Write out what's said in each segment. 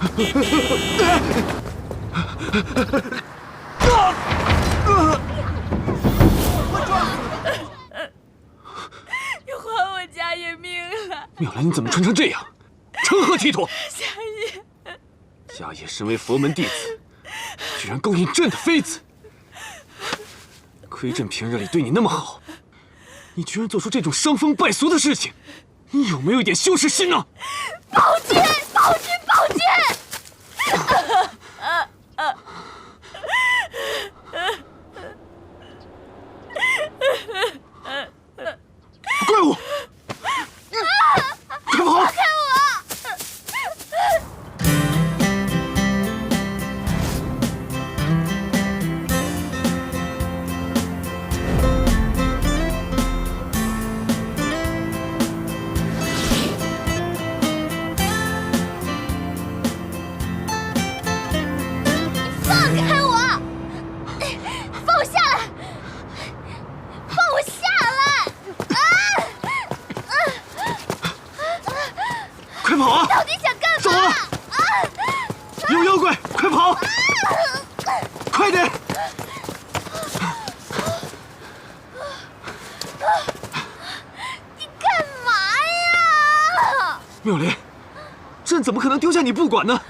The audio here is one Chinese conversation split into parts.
你还我家业命了！妙兰，你怎么穿成这样？成何体统？家业，家业身为佛门弟子，居然勾引朕的妃子。亏朕平日里对你那么好，你居然做出这种伤风败俗的事情，你有没有一点羞耻心呢？宝剑，宝剑，宝剑！怪物！快跑！看我！放开我！放我下来！放我下来！快跑啊！到底想干嘛？走啊！有妖怪，快跑！快点！你干嘛呀？妙莲，朕怎么可能丢下你不管呢？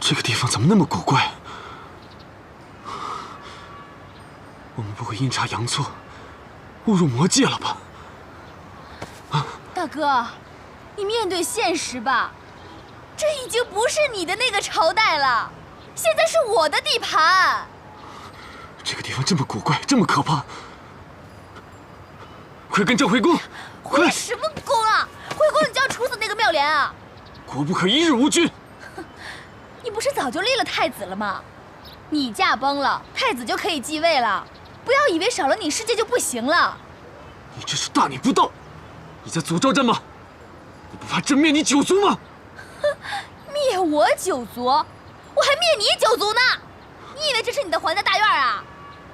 这个地方怎么那么古怪？我们不会阴差阳错误入魔界了吧？大哥，你面对现实吧，这已经不是你的那个朝代了，现在是我的地盘。这个地方这么古怪，这么可怕，快跟朕回宫！快！什么宫啊？回宫你就要处死那个妙莲啊？国不可一日无君。你不是早就立了太子了吗？你驾崩了，太子就可以继位了。不要以为少了你，世界就不行了。你这是大逆不道！你在诅咒朕吗？你不怕朕灭你九族吗？灭我九族？我还灭你九族呢！你以为这是你的皇家大院啊？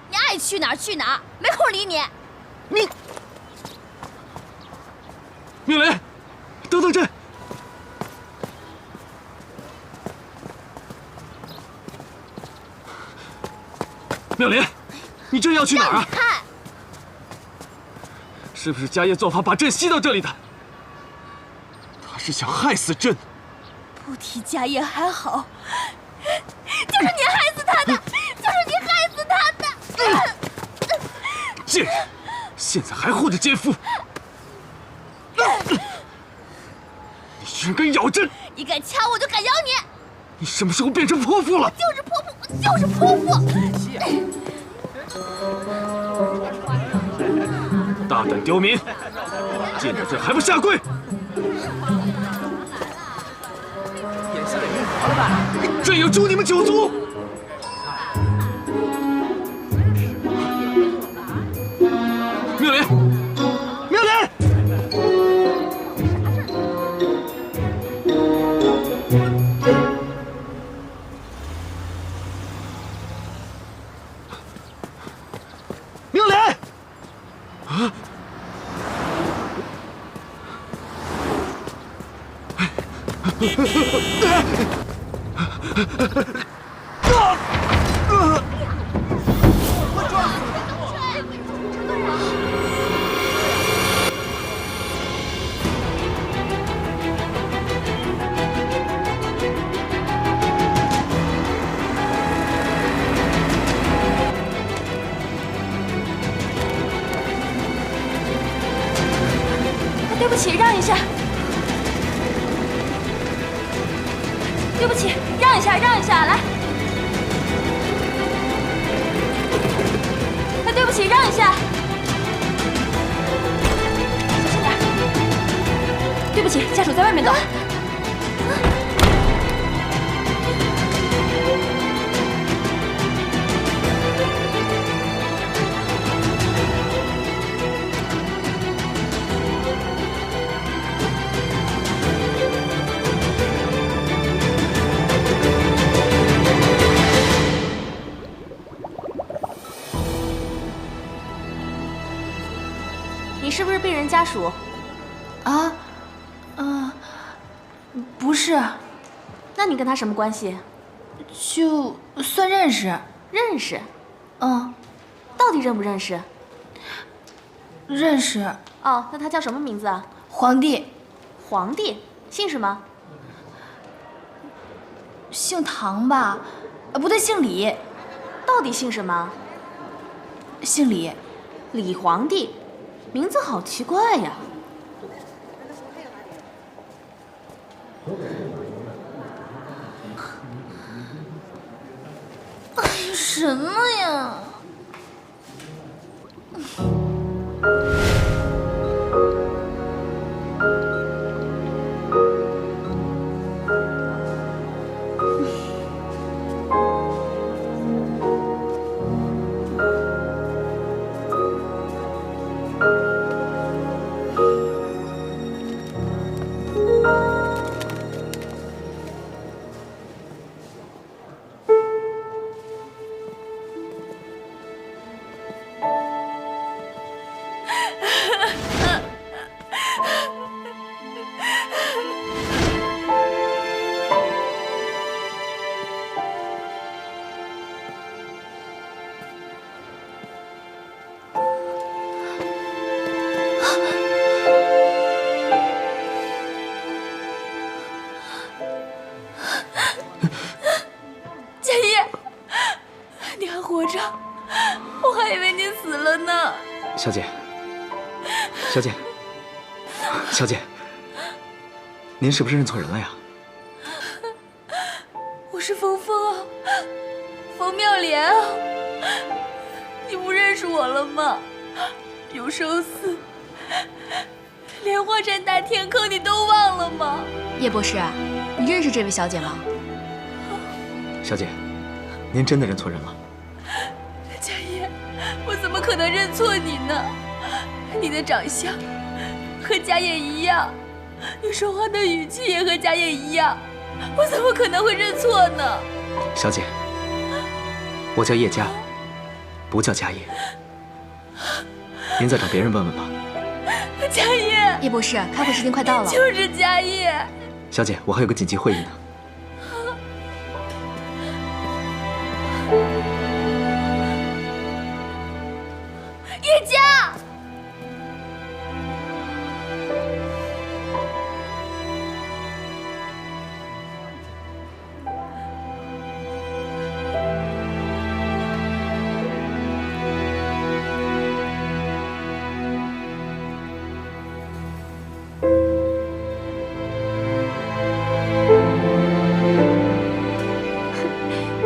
你爱去哪儿去哪儿，没空理你。你，妙莲，等等朕！妙莲，你这要去哪儿啊？看，是不是家业做法把朕吸到这里的？他是想害死朕。不提家业还好，就是你害死他的，就是你害死他的！贱人，现在还护着奸夫！你居然敢咬朕！你敢掐我就敢咬你！你什么时候变成泼妇了？就是泼妇，我就是泼妇！大胆刁民，见着朕还不下跪！朕要诛你们九族！妙莲，妙莲！妙莲！啊！对不起，让一下。对不起，让一下，让一下，来。对不起，让一下。小心点。对不起，家属在外面等。是不是病人家属？啊，不是，那你跟他什么关系？就算认识。认识？嗯，到底认不认识？认识。哦，那他叫什么名字啊？皇帝。皇帝，姓什么？姓唐吧？不对，姓李。到底姓什么？姓李。李皇帝，名字好奇怪呀。什么呀？佳叶，你还活着？我还以为你死了呢。小姐，小姐，小姐，您是不是认错人了呀？我是冯峰啊，冯妙莲啊，你不认识我了吗？永寿寺、莲花山大天坑，你都忘了吗？叶博士，你认识这位小姐吗？小姐，您真的认错人了。佳叶，我怎么可能认错你呢？你的长相和佳叶一样，你说话的语气也和佳叶一样，我怎么可能会认错呢？小姐，我叫叶佳，不叫佳叶。您再找别人问问吧。佳叶，叶博士，开会时间快到了。就是佳叶。小姐，我还有个紧急会议呢。叶佳。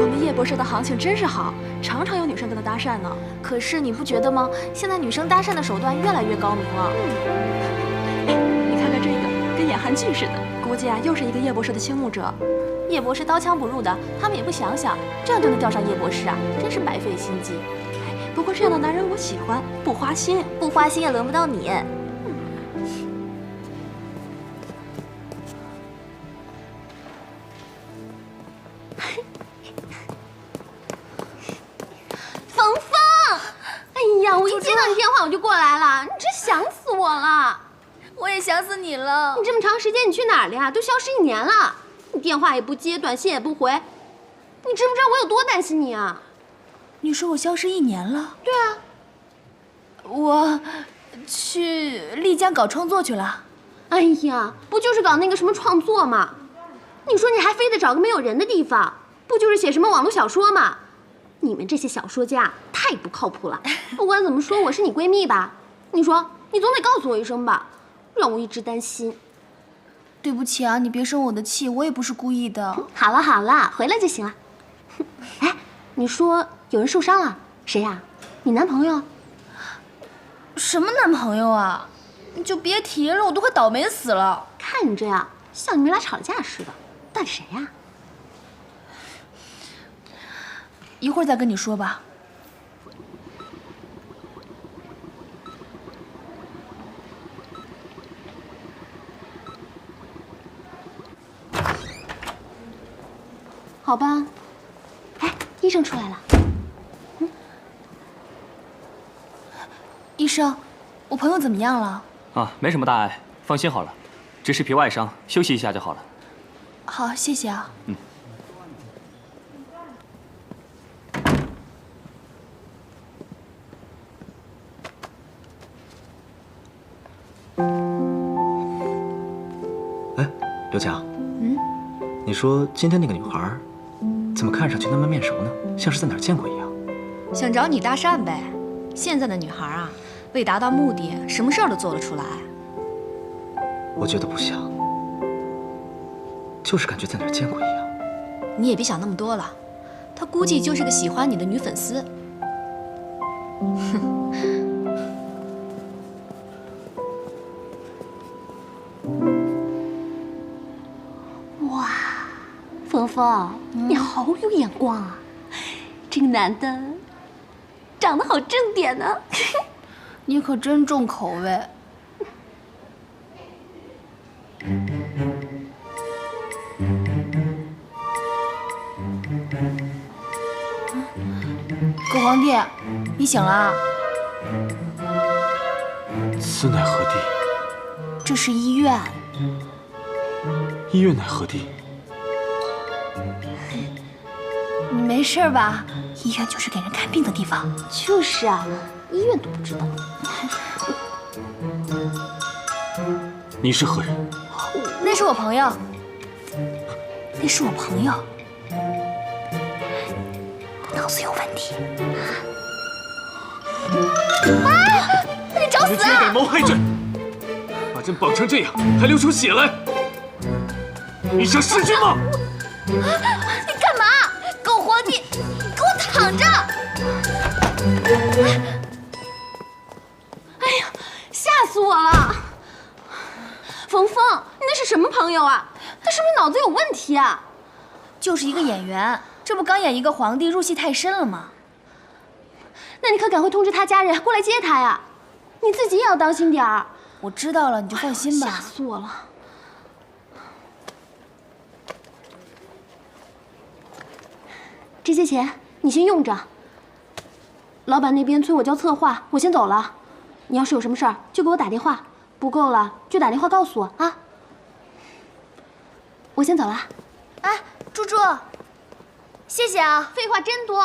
我们叶博士的行情真是好，常常有女生跟他搭讪呢。可是你不觉得吗？现在女生搭讪的手段越来越高明了。你看看这个，跟演韩剧似的，估计啊又是一个叶博士的倾慕者。叶博士刀枪不入的，他们也不想想，这样就能钓上叶博士啊，真是白费心机。不过这样的男人我喜欢，不花心。不花心也轮不到你。冯峰，哎呀，我一接到你电话我就过来了，你真想死我了。我也想死你了。你这么长时间你去哪儿了呀？都消失1年了，你电话也不接，短信也不回，你知不知道我有多担心你啊？你说我消失1年了？对啊，我去丽江搞创作去了。哎呀，不就是搞那个什么创作吗？你说你还非得找个没有人的地方，不就是写什么网络小说吗？你们这些小说家太不靠谱了。不管怎么说，我是你闺蜜吧？你说，你总得告诉我一声吧，让我一直担心。对不起啊，你别生我的气，我也不是故意的。好了好了，回来就行了。哎，你说有人受伤了，谁呀？你男朋友？什么男朋友啊？你就别提了，我都快倒霉死了。看你这样，像你们俩吵架似的。到底谁呀？一会儿再跟你说吧。好吧。哎，医生出来了。医生，我朋友怎么样了？啊，没什么大碍，放心好了，只是皮外伤，休息一下就好了。好，谢谢啊。哎，刘强，你说今天那个女孩，怎么看上去那么面熟呢？像是在哪儿见过一样。想找你搭讪呗。现在的女孩啊，为达到目的，什么事儿都做得出来。我觉得不像，就是感觉在哪儿见过一样。你也别想那么多了，她估计就是个喜欢你的女粉丝。哇，峰峰，你好有眼光啊！这个男的长得好正点呢。你可真重口味。狗皇帝，你醒了啊？此乃何地？这是医院。医院乃何地？你没事吧？医院就是给人看病的地方。就是啊，医院都不知道。你是何人？那是我朋友。那是我朋友。脑子有问题。啊！你找死你们居然敢谋害朕！把朕绑成这样，还流出血来！你想弑君吗？你干嘛？狗皇帝，你给我躺着！哎呀，吓死我了！峰峰，你那是什么朋友啊？他是不是脑子有问题啊？就是一个演员，这不刚演一个皇帝，入戏太深了吗？那你可赶快通知他家人过来接他呀！你自己也要当心点儿。我知道了，你就放心吧。吓死我了！这些钱你先用着。老板那边催我交策划，我先走了。你要是有什么事儿，就给我打电话，不够了就打电话告诉我啊。我先走了。哎，猪猪，谢谢啊。废话真多。